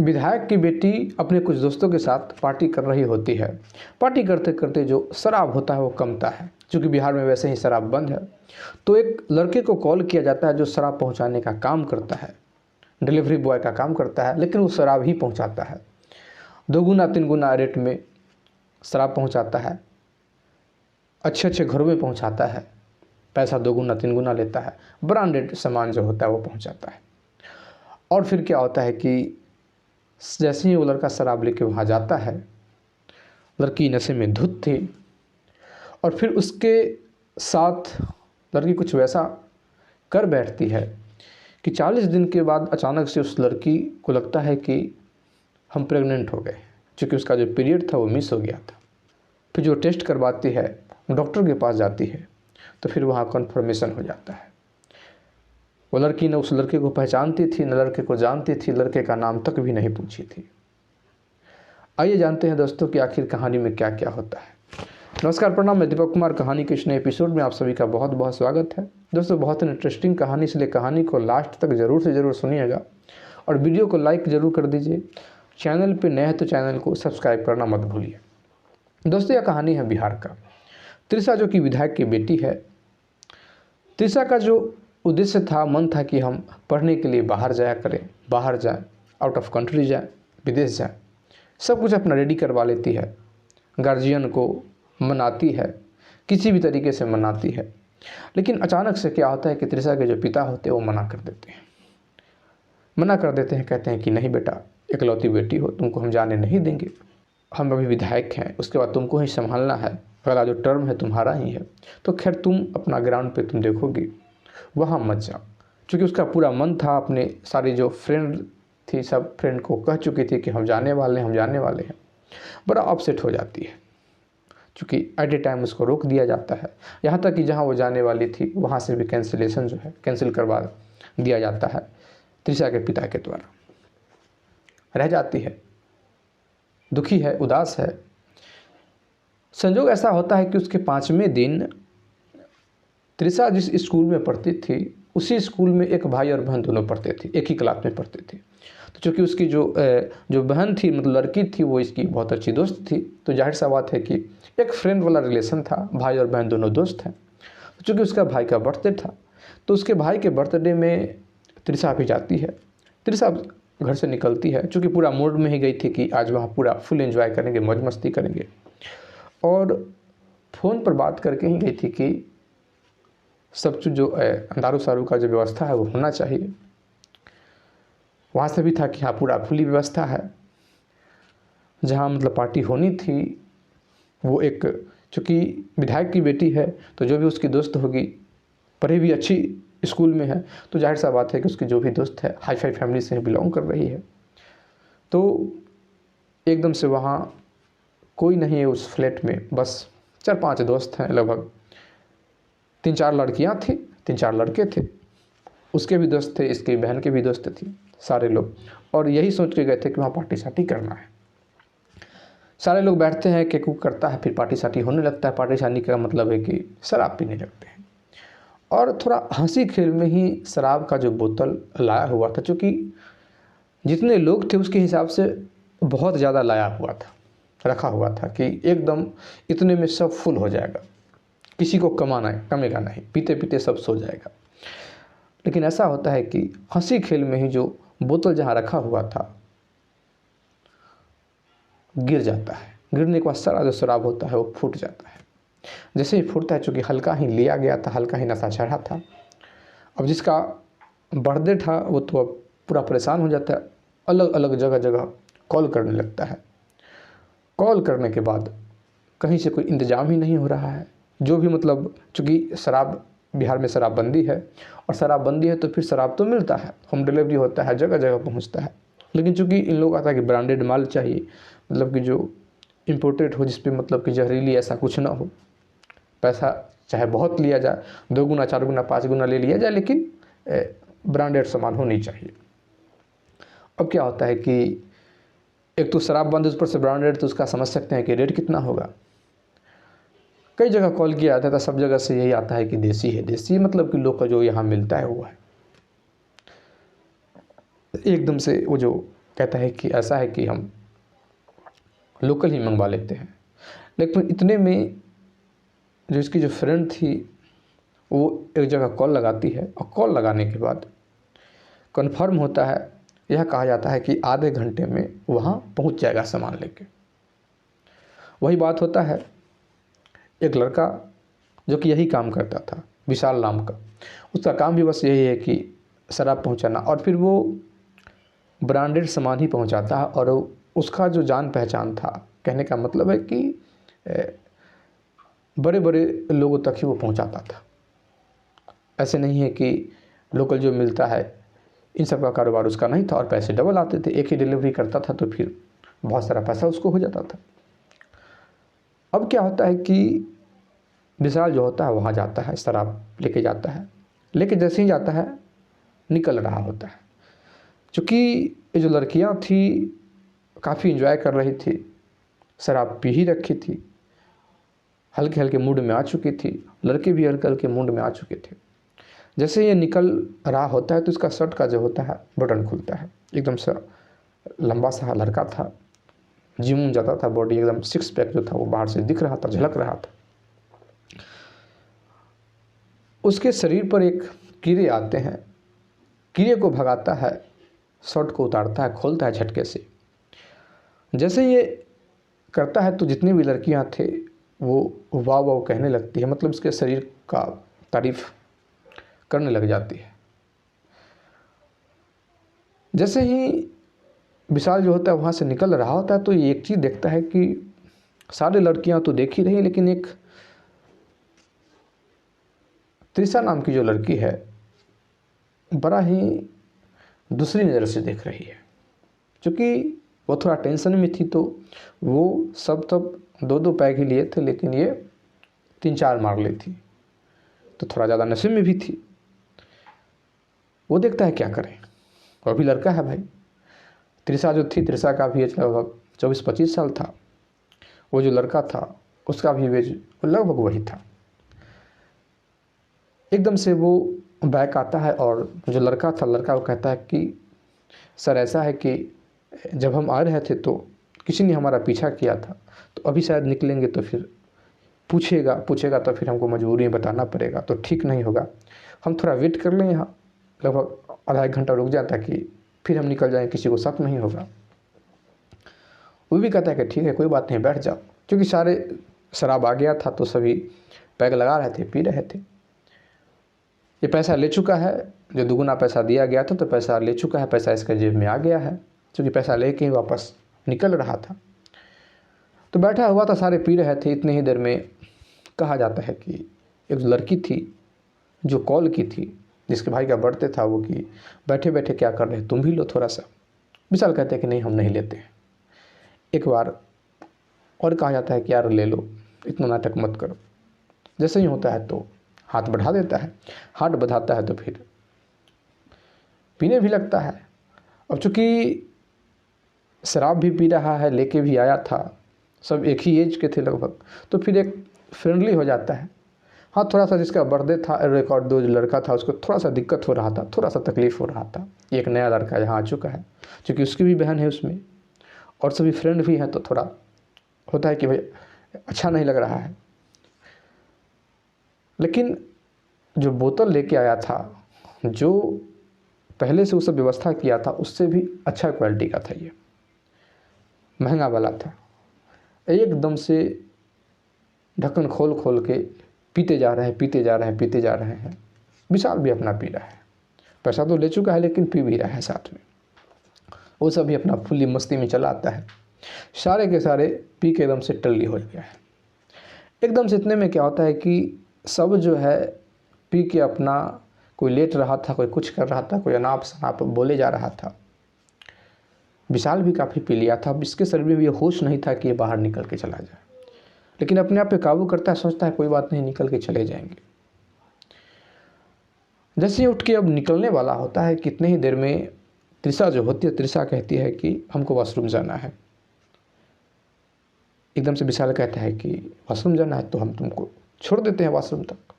विधायक की बेटी अपने कुछ दोस्तों के साथ पार्टी कर रही होती है। पार्टी करते करते जो शराब होता है वो कमता है, क्योंकि बिहार में वैसे ही शराब बंद है। तो एक लड़के को कॉल किया जाता है जो शराब पहुंचाने का काम करता है, डिलीवरी बॉय का काम करता है, लेकिन वो शराब ही पहुंचाता है। 2 गुना 3 गुना रेट में शराब पहुंचाता है, अच्छे अच्छे घरों में पहुंचाता है, पैसा 2 गुना 3 गुना लेता है, ब्रांडेड सामान जो होता है वो पहुंचाता है। और फिर क्या होता है कि जैसे ही वो लड़का शराब लेके वहाँ जाता है, लड़की नशे में धुत थी, और फिर उसके साथ लड़की कुछ वैसा कर बैठती है कि 40 दिन के बाद अचानक से उस लड़की को लगता है कि हम प्रेग्नेंट हो गए, क्योंकि उसका जो पीरियड था वो मिस हो गया था। फिर जो टेस्ट करवाती है, डॉक्टर के पास जाती है, तो फिर वहाँ कन्फर्मेशन हो जाता है। वो लड़की न उस लड़के को पहचानती थी, न लड़के को जानती थी, लड़के का नाम तक भी नहीं पूछी थी। आइए जानते हैं दोस्तों कि आखिर कहानी में क्या क्या होता है। नमस्कार, प्रणाम, मैं दीपक कुमार। कहानी के इस नए एपिसोड में आप सभी का बहुत बहुत स्वागत है। दोस्तों, बहुत ही इंटरेस्टिंग कहानी, इसलिए कहानी को लास्ट तक ज़रूर से ज़रूर सुनिएगा और वीडियो को लाइक ज़रूर कर दीजिए। चैनल पे नए हैं तो चैनल को सब्सक्राइब करना मत भूलिए। दोस्तों, यह कहानी है बिहार का। त्रिशा जो कि विधायक की बेटी है, त्रिशा का जो उद्देश्य था, मन था कि हम पढ़ने के लिए बाहर जाया करें, बाहर जाएं, आउट ऑफ कंट्री जाएं, विदेश जाएं। सब कुछ अपना रेडी करवा लेती है, गार्जियन को मनाती है, किसी भी तरीके से मनाती है। लेकिन अचानक से क्या होता है कि त्रिशा के जो पिता होते हैं वो मना कर देते हैं। मना कर देते हैं, कहते हैं कि नहीं बेटा, इकलौती बेटी हो, तुमको हम जाने नहीं देंगे। हम अभी विधायक हैं, उसके बाद तुमको ही संभालना है, अगला जो टर्म है तुम्हारा ही है। तो खैर, तुम अपना ग्राउंड पे तुम देखोगे, वहाँ मत जाओ। क्योंकि उसका पूरा मन था, अपने सारी जो फ्रेंड थी सब फ्रेंड को कह चुकी थी कि हम जाने वाले हैं, हम जाने वाले हैं। बड़ा अपसेट हो जाती है, क्योंकि एट ए टाइम उसको रोक दिया जाता है। यहाँ तक कि जहाँ वो जाने वाली थी वहाँ से भी कैंसिलेशन जो है कैंसिल करवा दिया जाता है त्रिशा के पिता के द्वारा। रह जाती है, दुखी है, उदास है। संजोग ऐसा होता है कि उसके 5वें दिन त्रिशा जिस स्कूल में पढ़ती थी, उसी स्कूल में एक भाई और बहन दोनों पढ़ते थे, एक ही क्लास में पढ़ते थे। तो चूँकि उसकी जो बहन थी, मतलब लड़की थी, वो इसकी बहुत अच्छी दोस्त थी। तो जाहिर सा बात है कि एक फ्रेंड वाला रिलेशन था, भाई और बहन दोनों दोस्त हैं। तो चूँकि उसका भाई का बर्थडे था, तो उसके भाई के बर्थडे में त्रिशा भी जाती है। त्रिशा घर से निकलती है, चूँकि पूरा मूड में ही गई थी कि आज वहाँ पूरा फुल एंजॉय करेंगे, मौज मस्ती करेंगे। और फ़ोन पर बात करके ही गई थी कि सब चीज़ जो दारू सारू का जो व्यवस्था है वो होना चाहिए। वहाँ से भी था कि हाँ, पूरा खुली व्यवस्था है। जहाँ मतलब पार्टी होनी थी, वो एक, चूँकि विधायक की बेटी है तो जो भी उसकी दोस्त होगी, पढ़ी भी अच्छी स्कूल में है, तो जाहिर सा बात है कि उसकी जो भी दोस्त है हाई फाई फैमिली से बिलोंग कर रही है। तो एकदम से वहाँ कोई नहीं है उस फ्लैट में, बस 4-5 दोस्त हैं लगभग। 3-4 लड़कियां थी, 3-4 लड़के थे, उसके भी दोस्त थे, इसकी बहन के भी दोस्त थी, सारे लोग। और यही सोच के गए थे कि वहाँ पार्टी सार्टी करना है। सारे लोग बैठते हैं, केक उक करता है, फिर पार्टी सार्टी होने लगता है। पार्टी सार्टी का मतलब है कि शराब पीने लगते हैं। और थोड़ा हंसी खेल में ही शराब का जो बोतल लाया हुआ था, चूँकि जितने लोग थे उसके हिसाब से बहुत ज़्यादा लाया हुआ था, रखा हुआ था कि एकदम इतने में सब फुल हो जाएगा, किसी को कमेगा नहीं, पीते पीते सब सो जाएगा। लेकिन ऐसा होता है कि हंसी खेल में ही जो बोतल जहाँ रखा हुआ था गिर जाता है। गिरने के बाद सारा जो शराब होता है वो फूट जाता है। जैसे ही फूटता है, चूँकि हल्का ही लिया गया था, हल्का ही नशा चढ़ा था। अब जिसका बर्थडे था वो तो अब पूरा परेशान हो जाता है, अलग अलग जगह जगह कॉल करने लगता है। कॉल करने के बाद कहीं से कोई इंतज़ाम ही नहीं हो रहा है। जो भी मतलब, चूँकि शराब, बिहार में शराबबंदी है, और शराबबंदी है तो फिर शराब तो मिलता है, होम डिलीवरी होता है, जगह जगह पहुंचता है। लेकिन चूँकि इन लोगों का था कि ब्रांडेड माल चाहिए, मतलब कि जो इम्पोर्टेड हो, जिस पे मतलब कि जहरीली ऐसा कुछ ना हो। पैसा चाहे बहुत लिया जाए, 2 गुना 4 गुना 5 गुना ले लिया जाए, लेकिन ब्रांडेड सामान होनी चाहिए। अब क्या होता है कि एक तो शराब बंद, उस पर से ब्रांडेड, तो उसका समझ सकते हैं कि रेट कितना होगा। कई जगह कॉल किया जाता था, सब जगह से यही आता है कि देसी है। देसी मतलब कि लोग का जो यहाँ मिलता है वो है। एकदम से वो जो कहता है कि ऐसा है कि हम लोकल ही मंगवा लेते हैं। लेकिन इतने में जो इसकी जो फ्रेंड थी वो एक जगह कॉल लगाती है, और कॉल लगाने के बाद कन्फर्म होता है, यह कहा जाता है कि आधे घंटे में वहाँ पहुँच जाएगा सामान लेके। वही बात होता है, एक लड़का जो कि यही काम करता था, विशाल नाम का, उसका काम भी बस यही है कि शराब पहुँचाना, और फिर वो ब्रांडेड सामान ही पहुँचाता है। और उसका जो जान पहचान था, कहने का मतलब है कि बड़े बड़े लोगों तक ही वो पहुँचाता था। ऐसे नहीं है कि लोकल जो मिलता है इन सब का कारोबार उसका नहीं था, और पैसे डबल आते थे। एक ही डिलीवरी करता था तो फिर बहुत सारा पैसा उसको हो जाता था। अब क्या होता है कि विशाल जो होता है वहाँ जाता है, शराब लेके जाता है। लेके जैसे ही जाता है निकल रहा होता है। चूँकि ये जो लड़कियाँ थी काफ़ी एंजॉय कर रही थी, शराब पी ही रखी थी, हल्के हल्के मूड में आ चुकी थी, लड़के भी हल्के हल्के मूड में आ चुके थे। जैसे ये निकल रहा होता है तो इसका शर्ट का जो होता है बटन खुलता है। एकदम से लंबा सा लड़का था, जिम जाता था, बॉडी एकदम सिक्स पैक जो था वो बाहर से दिख रहा था, झलक रहा था। उसके शरीर पर एक कीड़े आते हैं, कीड़े को भगाता है, शर्ट को उतारता है, खोलता है झटके से। जैसे ये करता है तो जितनी भी लड़कियां थे वो वाह वाह कहने लगती है, मतलब उसके शरीर का तारीफ करने लग जाती है। जैसे ही विशाल जो होता है वहाँ से निकल रहा होता है तो ये एक चीज़ देखता है कि सारी लड़कियां तो देख ही रही, लेकिन एक त्रिशा नाम की जो लड़की है बड़ा ही दूसरी नज़र से देख रही है। क्योंकि वो थोड़ा टेंशन में थी तो वो सब तब 2-2 पैग ही लिए थे, लेकिन ये 3-4 मार ली थी, तो थोड़ा ज़्यादा नशे में भी थी। वो देखता है क्या करें, वो भी लड़का है भाई। त्रिशा जो थी, त्रिशा का भी एज लगभग 24-25 साल था। वो जो लड़का था उसका भी एज लगभग वही था। एकदम से वो बैक आता है और जो लड़का था, लड़का वो कहता है कि सर ऐसा है कि जब हम आ रहे थे तो किसी ने हमारा पीछा किया था, तो अभी शायद निकलेंगे तो फिर पूछेगा तो फिर हमको मजबूरी में बताना पड़ेगा, तो ठीक नहीं होगा। हम थोड़ा वेट कर लें यहाँ, लगभग आधा एक घंटा रुक जाए ताकि फिर हम निकल जाएं, किसी को शक नहीं होगा। वो भी कहता है कि ठीक है कोई बात नहीं, बैठ जाओ। क्योंकि सारे शराब आ गया था तो सभी पैग लगा रहे थे, पी रहे थे। ये पैसा ले चुका है, जो दुगुना पैसा दिया गया था तो पैसा ले चुका है, पैसा इसके जेब में आ गया है, क्योंकि पैसा लेके ही वापस निकल रहा था। तो बैठा हुआ था, सारे पी रहे थे। इतनी ही देर में कहा जाता है कि एक लड़की थी जो कॉल की थी, जिसके भाई का बर्थडे था, वो कि बैठे बैठे क्या कर रहे, तुम भी लो थोड़ा सा। विशाल कहते हैं कि नहीं हम नहीं लेते हैं। एक बार और कहा जाता है कि यार ले लो, इतना नाटक मत करो। जैसे ही होता है तो हाथ बढ़ा देता है, हाथ बढ़ाता है तो फिर पीने भी लगता है। अब चूँकि शराब भी पी रहा है, लेके भी आया था, सब एक ही एज के थे लगभग, तो फिर एक फ्रेंडली हो जाता है। हाँ थोड़ा सा जिसका बर्थडे था, एक और 2 जो लड़का था उसको थोड़ा सा दिक्कत हो रहा था, थोड़ा सा तकलीफ़ हो रहा था। एक नया लड़का यहाँ आ चुका है, क्योंकि उसकी भी बहन है उसमें और सभी फ्रेंड भी हैं, तो थोड़ा होता है कि भाई अच्छा नहीं लग रहा है। लेकिन जो बोतल लेके आया था, जो पहले से उसे व्यवस्था किया था, उससे भी अच्छा क्वालिटी का था, ये महंगा वाला था। एकदम से ढक्कन खोल खोल के पीते जा रहे हैं, पीते जा रहे हैं, पीते जा रहे हैं। विशाल भी अपना पी रहा है, पैसा तो ले चुका है लेकिन पी भी रहा है साथ में। वो सभी अपना फुल्ली मस्ती में चला आता है। सारे के सारे पी के एकदम से टल्ली हो गया है। एकदम से इतने में क्या होता है कि सब जो है पी के अपना, कोई लेट रहा था, कोई कुछ कर रहा था, कोई अनाप शनाप बोले जा रहा था। विशाल भी काफ़ी पी लिया था। अब इसके शरीर में भी ये होश नहीं था कि ये बाहर निकल के चला जाए, लेकिन अपने आप पे काबू करता है, सोचता है कोई बात नहीं, निकल के चले जाएंगे। जैसे ही उठ के अब निकलने वाला होता है, कितने ही देर में त्रिशा जो होती है, त्रिशा कहती है कि हमको वॉशरूम जाना है। एकदम से विशाल कहता है कि वॉशरूम जाना है तो हम तुमको छोड़ देते हैं वॉशरूम तक।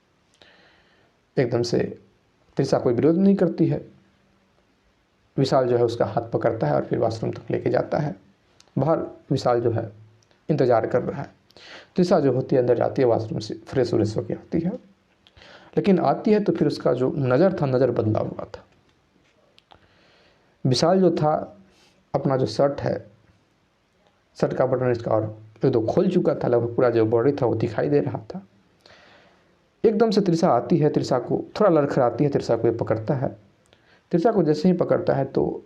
एकदम से त्रिशा कोई विरोध नहीं करती है, विशाल जो है उसका हाथ पकड़ता है और फिर वॉशरूम तक लेके जाता है। बाहर विशाल जो है इंतज़ार कर रहा है। तृषा जो होती है अंदर जाती है, वॉशरूम से फ्रेश व्रेश होकर आती है। लेकिन आती है तो फिर उसका जो नज़र था, नज़र बदला हुआ था। विशाल जो था अपना जो शर्ट है, शर्ट का बटन इसका और एक दो खोल चुका था, लगभग पूरा जो बॉडी था वो दिखाई दे रहा था। एकदम से तृषा आती है, तृषा को थोड़ा लड़खड़ाती है, तृषा को ये पकड़ता है। तृषा को जैसे ही पकड़ता है तो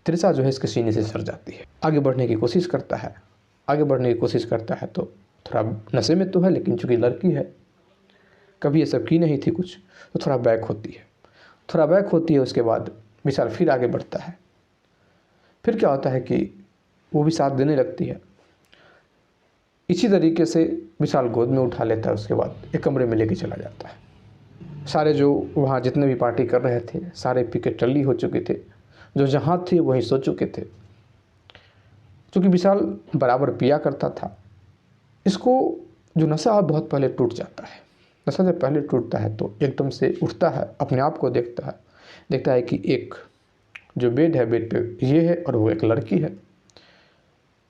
तृषा जो है इसके सीने से सर जाती है। आगे बढ़ने की कोशिश करता है, आगे बढ़ने की कोशिश करता है तो थोड़ा नशे में तो है, लेकिन चूँकि लड़की है, कभी ये सब की नहीं थी कुछ, तो थोड़ा बैक होती है। थोड़ा बैक होती है, उसके बाद विशाल फिर आगे बढ़ता है। फिर क्या होता है कि वो भी साथ देने लगती है। इसी तरीके से विशाल गोद में उठा लेता है, उसके बाद एक कमरे में लेके चला जाता है। सारे जो वहाँ जितने भी पार्टी कर रहे थे सारे पी के टल्ली हो चुके थे, जो जहाँ थे वहीं सो चुके थे। क्योंकि विशाल बराबर पिया करता था, इसको जो नशा है बहुत पहले टूट जाता है। नशा जब पहले टूटता है तो एकदम से उठता है, अपने आप को देखता है कि एक जो बेड है, बेड पे ये है और वो एक लड़की है।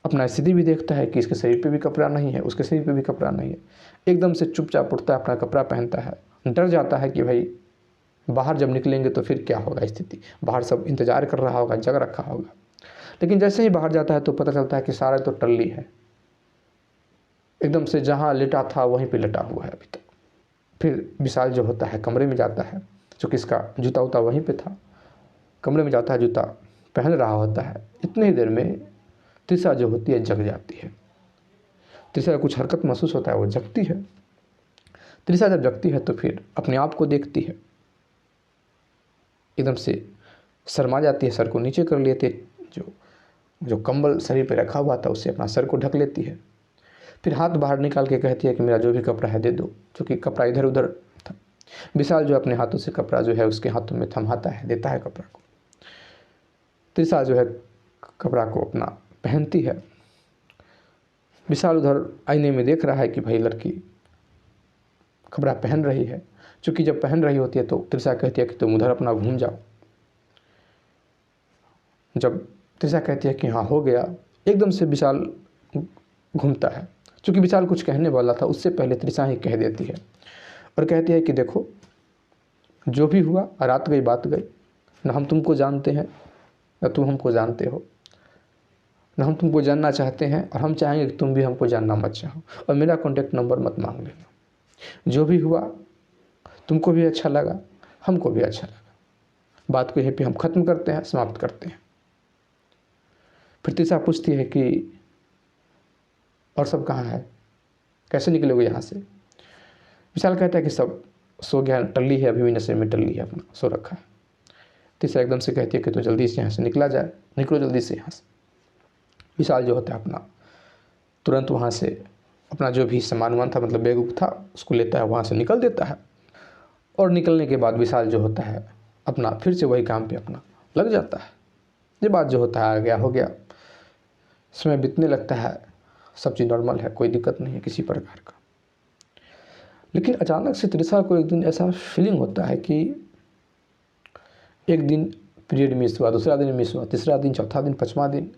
अपना स्थिति भी देखता है कि इसके शरीर पे भी कपड़ा नहीं है, उसके शरीर पे भी कपड़ा नहीं है। एकदम से चुपचाप उठता है, अपना कपड़ा पहनता है। डर जाता है कि भाई बाहर जब निकलेंगे तो फिर क्या होगा स्थिति, बाहर सब इंतज़ार कर रहा होगा, जग रखा होगा। लेकिन जैसे ही बाहर जाता है तो पता चलता है कि सारा तो टल्ली है, एकदम से जहाँ लेटा था वहीं पे लेटा हुआ है अभी तक। फिर विशाल जो होता है कमरे में जाता है, चूँकि इसका जूता उता वहीं पे था, कमरे में जाता है, जूता पहन रहा होता है। इतनी ही देर में तृषा जो होती है जग जाती है। तृषा कुछ हरकत महसूस होता है, वो जगती है। तृषा जब जगती है तो फिर अपने आप को देखती है, एकदम से शर्मा जाती है, सर को नीचे कर लेती है, जो कंबल शरीर पे रखा हुआ था उससे अपना सर को ढक लेती है। फिर हाथ बाहर निकाल के कहती है कि मेरा जो भी कपड़ा है दे दो, क्योंकि कपड़ा इधर उधर था। विशाल जो अपने हाथों से कपड़ा जो है उसके हाथों में थमाता है, देता है कपड़ा को। तृषा जो है कपड़ा को अपना पहनती है। विशाल उधर आईने में देख रहा है कि भाई लड़की कपड़ा पहन रही है। क्योंकि जब पहन रही होती है तो तृषा कहती है कि तुम उधर अपना घूम जाओ। जब तृषा कहती है कि हाँ हो गया, एकदम से विशाल घूमता है। क्योंकि विशाल कुछ कहने वाला था, उससे पहले तृषा ही कह देती है और कहती है कि देखो जो भी हुआ रात गई बात गई, न हम तुमको जानते हैं न तुम हमको जानते हो, न हम तुमको जानना चाहते हैं और हम चाहेंगे कि तुम भी हमको जानना मत चाहो, और मेरा कॉन्टैक्ट नंबर मत मांग लेना। जो भी हुआ तुमको भी अच्छा लगा, हमको भी अच्छा लगा, बात को यहीं पे हम ख़त्म करते हैं, समाप्त करते हैं। फिर तृषा पूछती है कि और सब कहाँ है, कैसे निकलोगे यहाँ से। विशाल कहता है कि सब सो गया, टल्ली है, अभी भी नशे में टल्ली है, अपना सो रखा है। तृषा एकदम से कहती है कि तो जल्दी से यहाँ से निकला जाए, निकलो जल्दी से यहाँ से। विशाल जो होता है अपना तुरंत वहाँ से अपना जो भी सामान वान था, मतलब बैग था, उसको लेता है, वहाँ से निकल देता है। और निकलने के बाद विशाल जो होता है अपना फिर से वही काम पे अपना लग जाता है। ये बात जो होता है आ गया हो गया, समय बीतने लगता है, सब चीज़ नॉर्मल है, कोई दिक्कत नहीं है किसी प्रकार का। लेकिन अचानक से तृषा को एक दिन ऐसा फीलिंग होता है कि एक दिन पीरियड मिस हुआ, दूसरा दिन मिस हुआ, तीसरा दिन, चौथा दिन, पाँचवां दिन,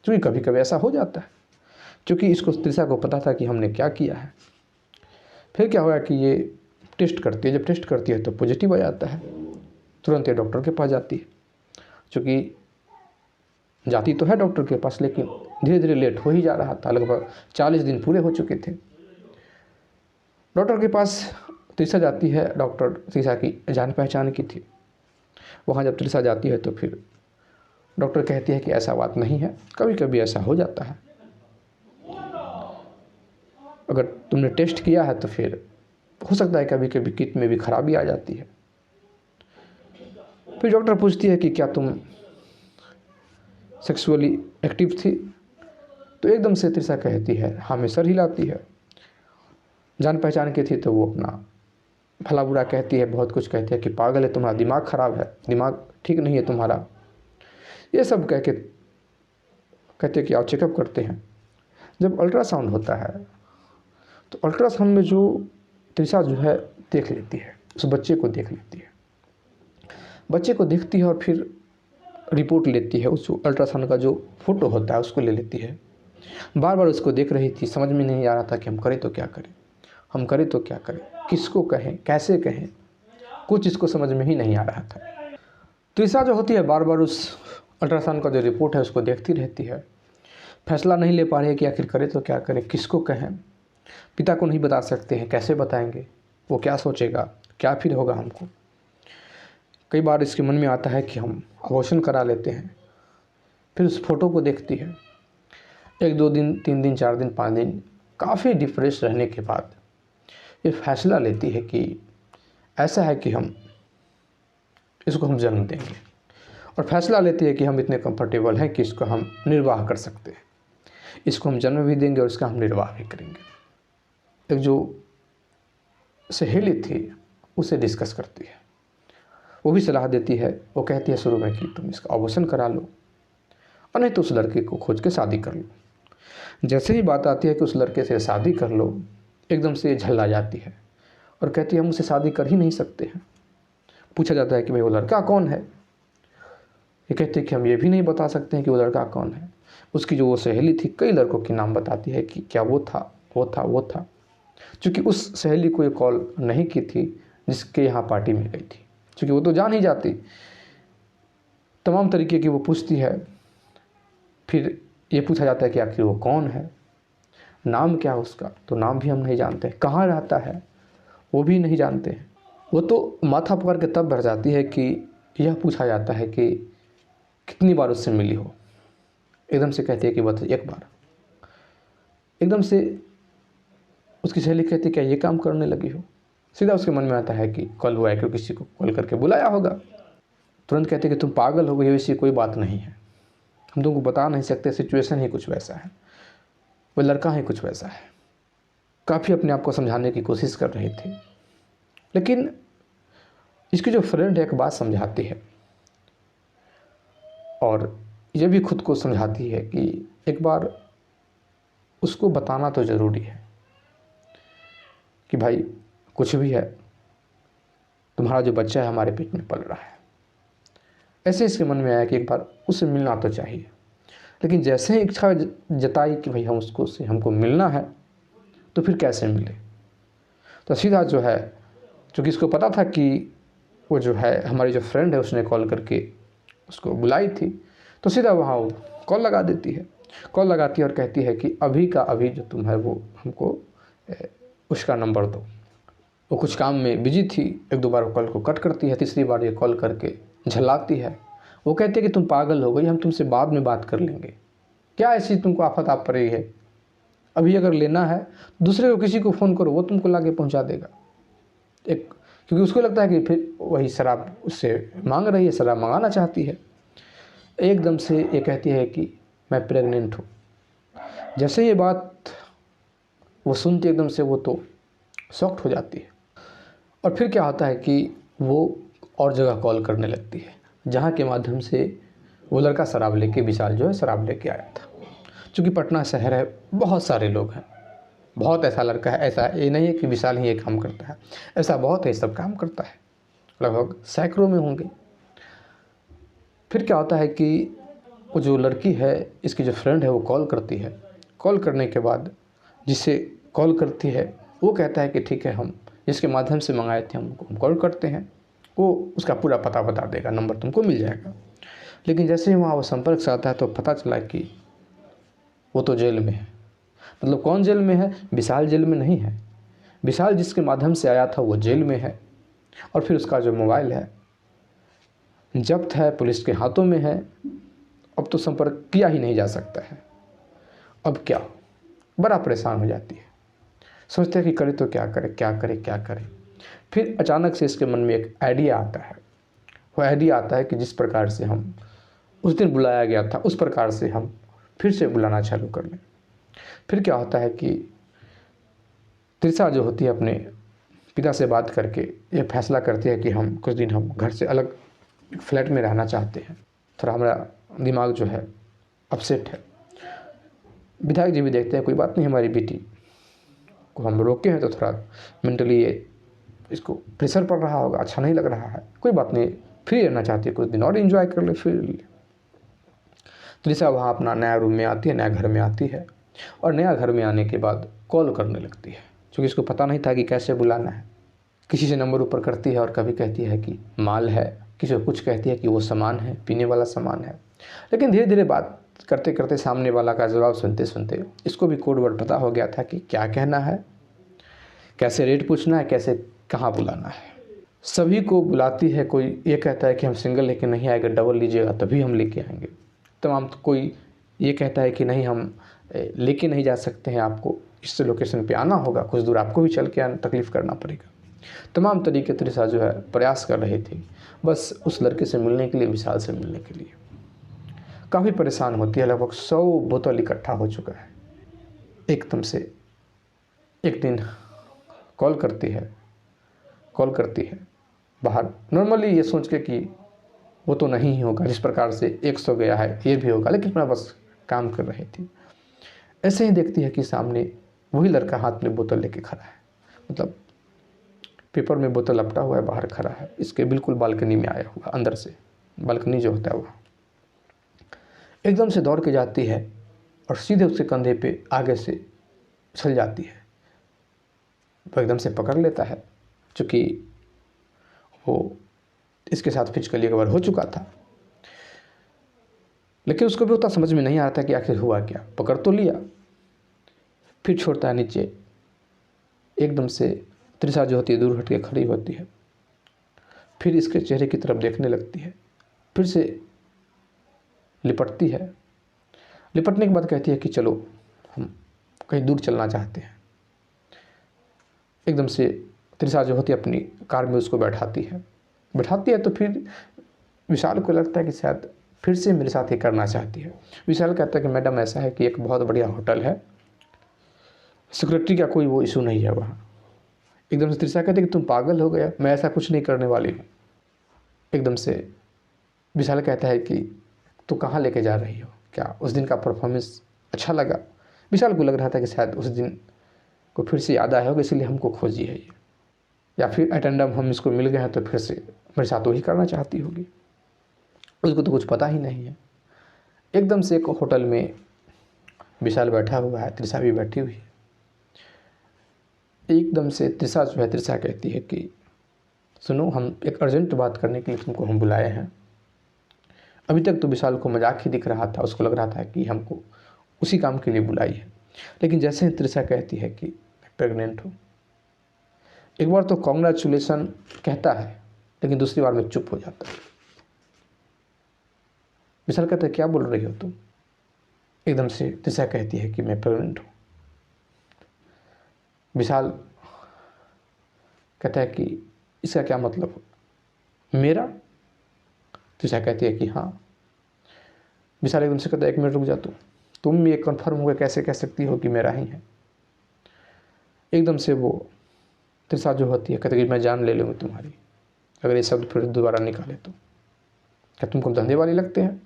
क्योंकि कभी कभी ऐसा हो जाता है। क्योंकि इसको तृषा को पता था कि हमने क्या किया है। फिर क्या हुआ कि ये टेस्ट करती है, जब टेस्ट करती है तो पॉजिटिव आ जाता है। तुरंत ये डॉक्टर के पास जाती है। क्योंकि जाती तो है डॉक्टर के पास, लेकिन धीरे धीरे लेट हो ही जा रहा था, लगभग 40 दिन पूरे हो चुके थे। डॉक्टर के पास तृषा जाती है, डॉक्टर तृषा की जान पहचान की थी। वहाँ जब तृषा जाती है तो फिर डॉक्टर कहती है कि ऐसा बात नहीं है, कभी कभी ऐसा हो जाता है, अगर तुमने टेस्ट किया है तो फिर हो सकता है कभी कभी किट में भी खराबी आ जाती है। फिर डॉक्टर पूछती है कि क्या तुम सेक्सुअली एक्टिव थी, तो एकदम से तृषा कहती है हाँ, मैं सर हिलाती है। जान पहचान की थी तो वो अपना भला बुरा कहती है, बहुत कुछ कहती है कि पागल है, तुम्हारा दिमाग ख़राब है, दिमाग ठीक नहीं है तुम्हारा, ये सब कह के कहते हैं कि आओ चेकअप करते हैं। जब अल्ट्रासाउंड होता है तो अल्ट्रासाउंड में जो तृषा जो है देख लेती है, उस बच्चे को देख लेती है। बच्चे को देखती है और फिर रिपोर्ट लेती है, उस अल्ट्रासाउंड का जो फ़ोटो होता है उसको ले लेती है। बार बार उसको देख रही थी, समझ में नहीं आ रहा था कि हम करें तो क्या करें, हम करें तो क्या करें, किसको कहें, कैसे कहें, कुछ इसको समझ में ही नहीं आ रहा था। तृषा जो होती है बार बार उस अल्ट्रासाउंड का जो रिपोर्ट है उसको देखती रहती है, फैसला नहीं ले पा रही है कि आखिर करें तो क्या करें, किसको कहें। पिता को नहीं बता सकते हैं, कैसे बताएंगे, वो क्या सोचेगा, क्या फील होगा हमको। कई बार इसके मन में आता है कि हम अबॉर्शन करा लेते हैं। फिर उस फोटो को देखती है, 1-2 दिन, 3 दिन, 4 दिन, 5 दिन काफ़ी डिप्रेस रहने के बाद ये फैसला लेती है कि ऐसा है कि हम इसको हम जन्म देंगे, और फैसला लेती है कि हम इतने कंफर्टेबल हैं कि इसको हम निर्वाह कर सकते हैं, इसको हम जन्म भी देंगे और इसका हम निर्वाह भी करेंगे। एक जो सहेली थी उसे डिस्कस करती है, वो भी सलाह देती है। वो कहती है शुरू में कि तुम इसका अबॉर्शन करा लो और नहीं तो उस लड़के को खोज के शादी कर लो। जैसे ही बात आती है कि उस लड़के से शादी कर लो, एकदम से झल्ला जाती है और कहती है हम उससे शादी कर ही नहीं सकते हैं। पूछा जाता है कि भाई वो लड़का कौन है, ये कहते हैं कि हम ये भी नहीं बता सकते हैं कि वो लड़का कौन है। उसकी जो वो सहेली थी कई लड़कों के नाम बताती है कि क्या वो था, वो था, वो था। चूँकि उस सहेली को ये कॉल नहीं की थी जिसके यहाँ पार्टी में गई थी, चूँकि वो तो जान ही जाती, तमाम तरीके की वो पूछती है। फिर ये पूछा जाता है कि आखिर वो कौन है, नाम क्या है उसका, तो नाम भी हम नहीं जानते, कहाँ रहता है वो भी नहीं जानते हैं। वो तो माथा पकड़ के तब भर जाती है कि यह पूछा जाता है कि कितनी बार उससे मिली हो। एकदम से कहती है कि बस एक बार। एकदम से उसकी सहेली कहती है क्या ये काम करने लगी हो। सीधा उसके मन में आता है कि कल हुआ है कि किसी को कॉल करके बुलाया होगा। तुरंत कहते हैं कि तुम पागल हो गई, वैसी कोई बात नहीं है, हम तुमको बता नहीं सकते, सिचुएशन ही कुछ वैसा है, वो लड़का ही कुछ वैसा है। काफ़ी अपने आप को समझाने की कोशिश कर रही थी, लेकिन इसकी जो फ्रेंड है एक बात समझाती है और ये भी खुद को समझाती है कि एक बार उसको बताना तो ज़रूरी है कि भाई कुछ भी है, तुम्हारा जो बच्चा है हमारे पेट में पल रहा है। ऐसे इसके मन में आया कि एक बार उससे मिलना तो चाहिए। लेकिन जैसे ही इच्छा जताई कि भाई हम उसको से हमको मिलना है, तो फिर कैसे मिले। तो सीधा जो है, क्योंकि इसको पता था कि वो जो है हमारी जो फ्रेंड है उसने कॉल करके उसको बुलाई थी, तो सीधा वहाँ वो कॉल लगा देती है। कॉल लगाती है और कहती है कि अभी का अभी जो तुम है वो हमको उसका नंबर दो। वो कुछ काम में बिजी थी, 1-2 बार कॉल को कट करती है, तीसरी बार ये कॉल करके झल्लाती है। वो कहती है कि तुम पागल हो गई, हम तुमसे बाद में बात कर लेंगे, क्या ऐसी तुमको आफत आ पड़ी है, अभी अगर लेना है दूसरे को किसी को फ़ोन करो, वो तुमको लाके पहुंचा देगा। क्योंकि उसको लगता है कि फिर वही शराब उससे मांग रही है, शराब मंगाना चाहती है। एकदम से ये कहती है कि मैं प्रेग्नेंट हूँ। जैसे ये बात वो सुनती एकदम से वो तो शॉक्ड हो जाती है। और फिर क्या होता है कि वो और जगह कॉल करने लगती है, जहाँ के माध्यम से वो लड़का शराब लेके, विशाल जो है शराब लेके आया था। चूँकि पटना शहर है, बहुत सारे लोग हैं, बहुत ऐसा लड़का है, ऐसा ये नहीं है कि विशाल ही ये काम करता है, ऐसा बहुत है, सब काम करता है, लगभग सैकड़ों में होंगे। फिर क्या होता है कि वो जो लड़की है, इसकी जो फ्रेंड है, वो कॉल करती है। कॉल करने के बाद जिसे कॉल करती है वो कहता है कि ठीक है, हम जिसके माध्यम से मंगाए थे हम कॉल करते हैं, वो उसका पूरा पता बता देगा, नंबर तुमको मिल जाएगा। लेकिन जैसे ही वहाँ वो संपर्क से आता है तो पता चला कि वो तो जेल में है। मतलब कौन जेल में है? विशाल जेल में नहीं है, विशाल जिसके माध्यम से आया था वो जेल में है। और फिर उसका जो मोबाइल है जब्त है, पुलिस के हाथों में है। अब तो संपर्क किया ही नहीं जा सकता है। अब क्या, बड़ा परेशान हो जाती है, सोचते हैं कि करे तो क्या करे, क्या करे, क्या करे। फिर अचानक से इसके मन में एक आइडिया आता है। वो आइडिया आता है कि जिस प्रकार से हम उस दिन बुलाया गया था उस प्रकार से हम फिर से बुलाना चालू कर लें। फिर क्या होता है कि तृषा जो होती है अपने पिता से बात करके ये फैसला करती है कि हम कुछ दिन हम घर से अलग फ्लैट में रहना चाहते हैं, थोड़ा हमारा दिमाग जो है अपसेट है। विधायक जी भी देखते हैं कोई बात नहीं, हमारी बेटी को हम रोके हैं तो थोड़ा मेंटली ये इसको प्रेशर पड़ रहा होगा, अच्छा नहीं लग रहा है, कोई बात नहीं, फ्री रहना चाहती है, कुछ दिन और एंजॉय कर ले, फिर त्रिशा वहाँ अपना नया रूम में आती है, नया घर में आती है और नया घर में आने के बाद कॉल करने लगती है, क्योंकि इसको पता नहीं था कि कैसे बुलाना है। किसी से नंबर ऊपर करती है और कभी कहती है कि माल है, किसी को कुछ कहती है कि वो सामान है, पीने वाला सामान है। लेकिन धीरे धीरे बात करते करते सामने वाला का जवाब सुनते सुनते इसको भी कोड वर्ड पता हो गया था कि क्या कहना है, कैसे रेट पूछना है, कैसे कहाँ बुलाना है। सभी को बुलाती है। कोई ये कहता है कि हम सिंगल लेके नहीं आएंगे, डबल लीजिएगा तभी हम लेके आएंगे। तमाम कोई ये कहता है कि नहीं, हम लेके नहीं जा सकते हैं, आपको इस लोकेशन पे आना होगा, कुछ दूर आपको भी चल के तकलीफ़ करना पड़ेगा। तमाम तरीके त्रिशा जो है प्रयास कर रही थी, बस उस लड़के से मिलने के लिए, विशाल से मिलने के लिए। काफ़ी परेशान होती है, लगभग 100 बोतल इकट्ठा हो चुका है। एकदम से एक दिन कॉल करती है बाहर, नॉर्मली ये सोच के कि वो तो नहीं ही होगा, जिस प्रकार से 100 गया है ये भी होगा, लेकिन अपना बस काम कर रही थी। ऐसे ही देखती है कि सामने वही लड़का हाथ में बोतल लेके खड़ा है, मतलब पेपर में बोतल लपटा हुआ है, बाहर खड़ा है, इसके बिल्कुल बालकनी में आया हुआ, अंदर से बालकनी जो होता है वहाँ। एकदम से दौड़ के जाती है और सीधे उसके कंधे पे आगे से चल जाती है। वो एकदम से पकड़ लेता है, चूँकि वो इसके साथ फिजिकली कवर हो चुका था, लेकिन उसको भी उतना समझ में नहीं आ रहा था कि आखिर हुआ क्या। पकड़ तो लिया, फिर छोड़ता है नीचे। एकदम से त्रिशा जो होती है दूर हट के खड़ी होती है, फिर इसके चेहरे की तरफ देखने लगती है, फिर से लिपटती है। लिपटने के बाद कहती है कि चलो हम कहीं दूर चलना चाहते हैं। एकदम से त्रिशा जो होती है अपनी कार में उसको बैठाती है तो फिर विशाल को लगता है कि शायद फिर से मेरे साथ ये करना चाहती है। विशाल कहता है कि मैडम ऐसा है कि एक बहुत बढ़िया होटल है, सिक्योरिटी का कोई वो इशू नहीं है वहाँ। एकदम से त्रिशा कहती है कि तुम पागल हो गया, मैं ऐसा कुछ नहीं करने वाली हूँ। एकदम से विशाल कहता है कि तू कहाँ लेके जा रही हो, क्या उस दिन का परफॉर्मेंस अच्छा लगा? विशाल को लग रहा था कि शायद उस दिन को फिर से याद आया होगा, इसलिए हमको खोजी है ये, या फिर अटेंडम हम इसको मिल गए हैं तो फिर से मेरे साथ वही करना चाहती होगी। उसको तो कुछ पता ही नहीं है। एकदम से एक होटल में विशाल बैठा हुआ है, त्रिशा भी बैठी हुई है। एकदम से त्रिशा जो है, त्रिशा कहती है कि सुनो, हम एक अर्जेंट बात करने के लिए तुमको हम बुलाए हैं। अभी तक तो विशाल को मजाक ही दिख रहा था, उसको लग रहा था कि हमको उसी काम के लिए बुलाई है। लेकिन जैसे ही त्रिशा कहती है कि मैं प्रेग्नेंट हूँ, एक बार तो कॉन्ग्रेचुलेसन कहता है, लेकिन दूसरी बार में चुप हो जाता है। विशाल कहता है क्या बोल रही हो तुम? एकदम से त्रिशा कहती है कि मैं प्रेग्नेंट हूँ। विशाल कहता है कि इसका क्या मतलब? मेरा? त्रिशा कहती है कि हाँ। विशाल एकदम से कहता है 1 मिनट रुक जा, तुम ये कन्फर्म होकर कैसे कह सकती हो कि मेरा ही है? एकदम से वो त्रिशा जो होती है कहती है कि मैं जान ले लूँगी तुम्हारी अगर ये शब्द फिर दोबारा निकाले तो। क्या तुमको धंधे वाले लगते हैं?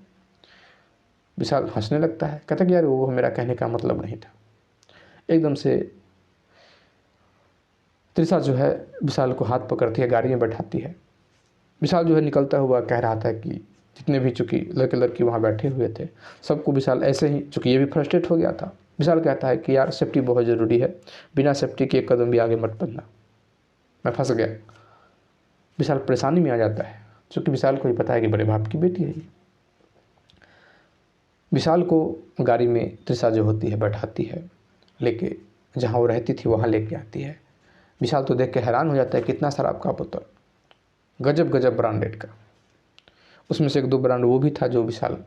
विशाल हंसने लगता है, कहता कि यार वो मेरा कहने का मतलब नहीं था। एकदम से त्रिशा जो है विशाल को हाथ पकड़ती है, गाड़ी में बैठाती है। विशाल जो है निकलता हुआ कह रहा था कि जितने भी चूँकि लड़के लड़की वहाँ बैठे हुए थे सबको विशाल ऐसे ही, चूँकि ये भी फ्रस्ट्रेट हो गया था, विशाल कहता है कि यार सेफ्टी बहुत ज़रूरी है, बिना सेफ्टी के 1 कदम भी आगे मत बढ़ना, मैं फंस गया। विशाल परेशानी में आ जाता है, चूँकि विशाल को ही पता है कि बड़े बाप की बेटी है ये। विशाल को गाड़ी में त्रिशा जो होती है बैठाती है, लेके जहाँ वो रहती थी वहाँ लेके आती है। विशाल तो देख के हैरान हो जाता है, कितना शराब का बोतल, गजब गजब ब्रांडेड का। उसमें से 1-2 ब्रांड वो भी था जो विशाल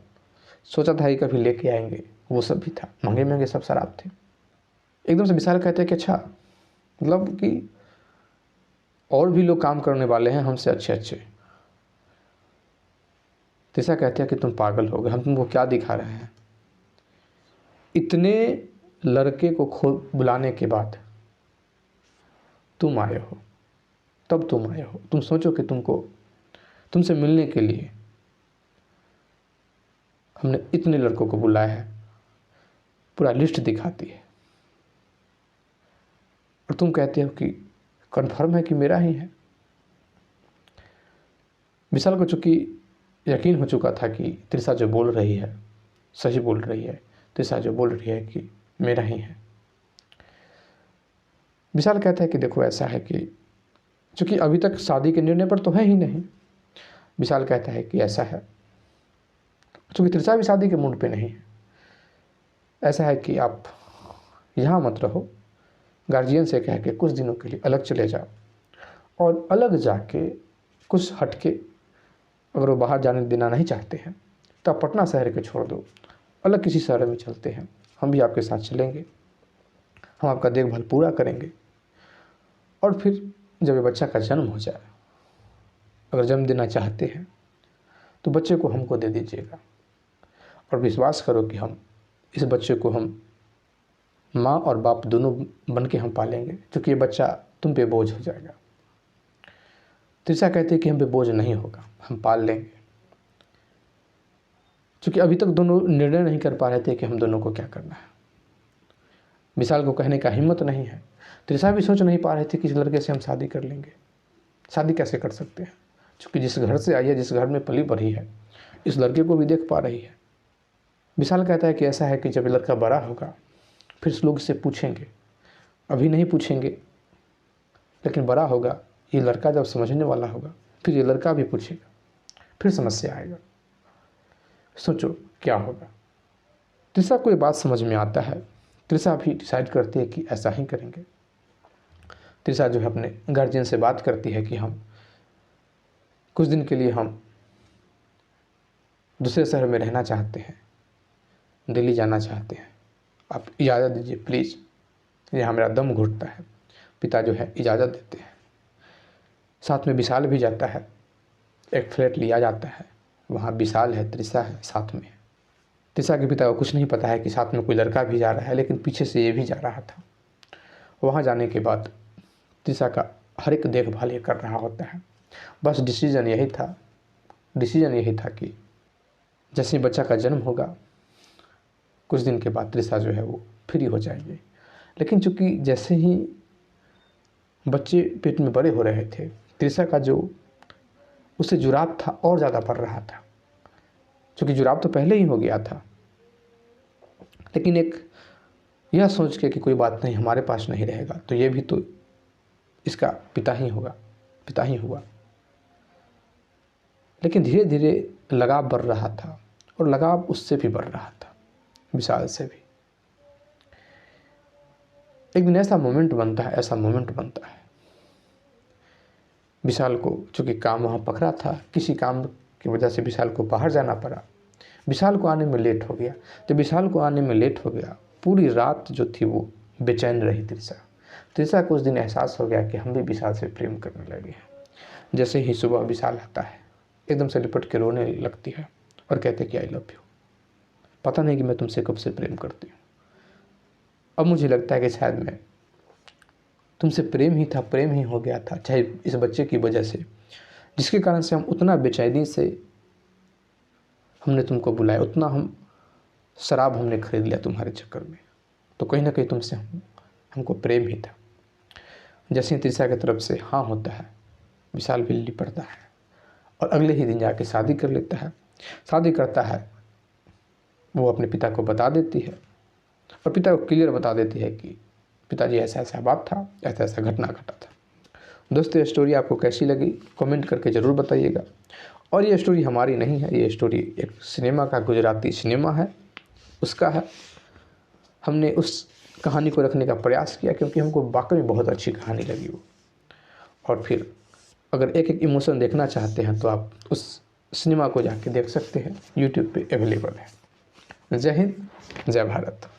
सोचा था कि कभी लेके आएंगे, वो सब भी था, महंगे महंगे सब शराब थे। एकदम से विशाल कहते हैं कि अच्छा, मतलब कि और भी लोग काम करने वाले हैं हमसे अच्छे अच्छे। त्रिशा कहते हैं कि तुम पागल हो गए, हम तुमको क्या दिखा रहे हैं? इतने लड़के को बुलाने के बाद तुम आए हो, तब तुम आए हो। तुम सोचो कि तुमसे मिलने के लिए हमने इतने लड़कों को बुलाया है, पूरा लिस्ट दिखाती है, और तुम कहते हो कि कन्फर्म है कि मेरा ही है। विशाल को चूँकि यकीन हो चुका था कि त्रिशा जो बोल रही है सही बोल रही है, त्रिशा जो बोल रही है कि मेरा ही है। विशाल कहता है कि देखो ऐसा है कि चूँकि अभी तक शादी के निर्णय पर तो है ही नहीं। विशाल कहता है कि ऐसा है, चूँकि त्रिशा भी शादी के मूड पे नहीं है, ऐसा है कि आप यहाँ मत रहो, गार्जियन से कह के कुछ दिनों के लिए अलग चले जाओ, और अलग जाके कुछ हटके, अगर वो बाहर जाने देना नहीं चाहते हैं तो आप पटना शहर के छोड़ दो, अलग किसी शहर में चलते हैं, हम भी आपके साथ चलेंगे, हम आपका देखभाल पूरा करेंगे, और फिर जब ये बच्चा का जन्म हो जाए, अगर जन्म देना चाहते हैं तो बच्चे को हमको दे दीजिएगा, और विश्वास करो कि हम इस बच्चे को हम माँ और बाप दोनों बन के हम पालेंगे, क्योंकि ये बच्चा तुम पे बोझ हो जाएगा। त्रिशा कहती है कि हम पे बोझ नहीं होगा, हम पाल लेंगे, क्योंकि अभी तक दोनों निर्णय नहीं कर पा रहे थे कि हम दोनों को क्या करना है। विशाल को कहने का हिम्मत नहीं है, त्रिशा भी सोच नहीं पा रही थी कि इस लड़के से हम शादी कर लेंगे, शादी कैसे कर सकते हैं, क्योंकि जिस घर से आई है, जिस घर में पली बढ़ी है, इस लड़के को भी देख पा रही है। विशाल कहता है कि ऐसा है कि जब ये लड़का बड़ा होगा फिर लोग इससे पूछेंगे, अभी नहीं पूछेंगे, लेकिन बड़ा होगा, ये लड़का जब समझने वाला होगा फिर ये लड़का भी पूछेगा, फिर समस्या आएगा, सोचो क्या होगा। त्रिशा को ये बात समझ में आता है, त्रिशा भी डिसाइड करती है कि ऐसा ही करेंगे। त्रिशा जो है अपने गार्जियन से बात करती है कि हम कुछ दिन के लिए हम दूसरे शहर में रहना चाहते हैं, दिल्ली जाना चाहते हैं, आप इजाज़त दीजिए प्लीज़, यहाँ मेरा दम घुटता है। पिता जो है इजाज़त देते हैं, साथ में विशाल भी जाता है, एक फ्लैट लिया जाता है, वहाँ विशाल है, त्रिशा है, साथ में। त्रिशा के पिता को कुछ नहीं पता है कि साथ में कोई लड़का भी जा रहा है, लेकिन पीछे से ये भी जा रहा था। वहाँ जाने के बाद त्रिशा का हर एक देखभाल ये कर रहा होता है। बस डिसीज़न यही था कि जैसे बच्चा का जन्म होगा कुछ दिन के बाद त्रिशा जो है वो फ्री हो जाएगी। लेकिन चूँकि जैसे ही बच्चे पेट में बड़े हो रहे थे, त्रिशा का जो उससे जुड़ाव था और ज़्यादा बढ़ रहा था, क्योंकि जुड़ाव तो पहले ही हो गया था, लेकिन एक यह सोच के कि कोई बात नहीं, हमारे पास नहीं रहेगा तो ये भी तो इसका पिता ही हुआ। लेकिन धीरे धीरे लगाव बढ़ रहा था, और लगाव उससे भी बढ़ रहा था, विशाल से भी। एक दिन ऐसा मोमेंट बनता है, विशाल को चूँकि काम वहाँ पकड़ा था, किसी काम की वजह से विशाल को बाहर जाना पड़ा, विशाल को आने में लेट हो गया। जब विशाल को आने में लेट हो गया, पूरी रात जो थी वो बेचैन रही त्रिशा को उस दिन एहसास हो गया कि हम भी विशाल से प्रेम करने लगे हैं। जैसे ही सुबह विशाल आता है, एकदम से लिपट के रोने लगती है और कहते कि आई लव यू, पता नहीं कि मैं तुमसे कब से प्रेम करती हूँ, अब मुझे लगता है कि शायद मैं तुमसे प्रेम ही हो गया था, चाहे इस बच्चे की वजह से, जिसके कारण से हम उतना बेचैनी से हमने तुमको बुलाया, उतना हम शराब हमने खरीद लिया तुम्हारे चक्कर में, तो कहीं ना कहीं तुमसे हमको प्रेम ही था। जैसे ही त्रिशा की तरफ से हाँ होता है, विशाल भी लिपटता है और अगले ही दिन जाके शादी कर लेता है। शादी करता है, वो अपने पिता को बता देती है और पिता को क्लियर बता देती है कि पिताजी ऐसा ऐसा बात था, ऐसा ऐसा घटना घटा था। दोस्तों, ये स्टोरी आपको कैसी लगी कमेंट करके ज़रूर बताइएगा। और ये स्टोरी हमारी नहीं है, ये स्टोरी एक सिनेमा का, गुजराती सिनेमा है, उसका है। हमने उस कहानी को रखने का प्रयास किया क्योंकि हमको वाकई में बहुत अच्छी कहानी लगी वो। और फिर अगर एक एक इमोशन देखना चाहते हैं तो आप उस सिनेमा को जाके देख सकते हैं, यूट्यूब पे अवेलेबल है। जय हिंद, जय भारत।